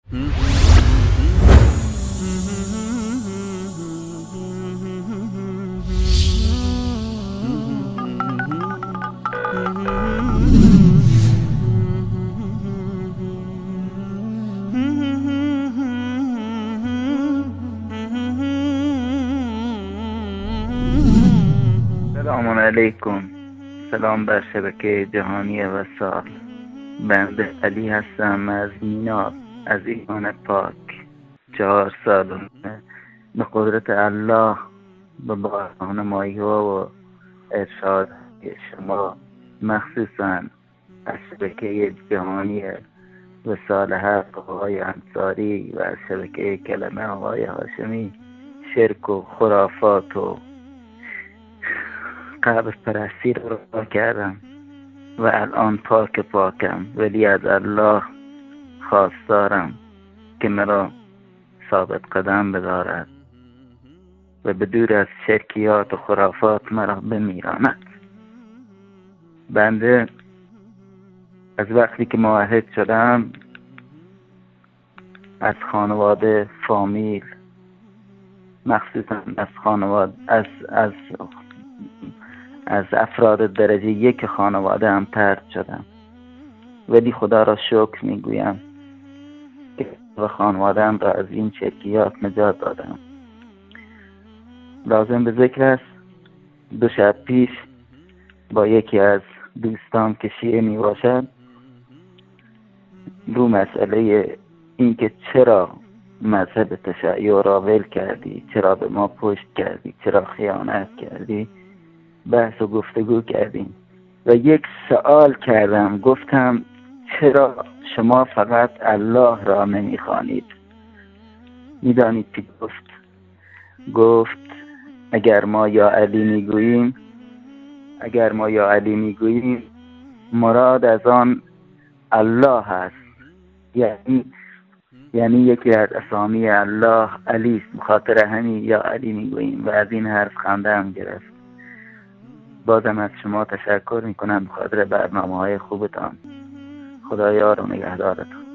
سلام علیکم. سلام بر شبکه جهانی وصال. بنده علی هستم از مینار، از ایمان پاک. 4 سال به قدرت الله به راهنمایی ها و ارشاد شما، مخصوصا از شبکه جهانی وصال حق آقای انصاری و از شبکه کلمه آقای هاشمی، شرک و خرافات و قبر پرستی رو رها کردم و الان پاکم، ولی از الله خواستارم که مرا ثابت قدم بدارد و بدور از شرکیات و خرافات مرا بمیراند. بنده از وقتی که موحد شدم از خانواده، فامیل، مخصوصا از خانواده، از افراد درجه 1 خانواده هم طرد شدم، ولی خدا را شکر میگویم که و خانواده هم را از این شرکیات نجات دادم. لازم به ذکر است 2 شب پیش با یکی از دوستان که شیعه می باشد رو مسئله این که چرا مذهب تشیع را ول کردی، چرا به ما پشت کردی، چرا خیانت کردی، بحث و گفتگو کردیم و یک سوال کردم. گفتم چرا شما فقط الله را نمیخوانید؟ میدانید که گفت اگر ما یا علی میگوییم مراد از آن الله هست، یعنی یکی از اسامی الله علی است، بخاطر همین یا علی میگوییم و از این حرف خنده هم گرفت. بازم از شما تشکر میکنم به خاطر برنامه‌های خوبتان. خدا یار و نگهدارتان.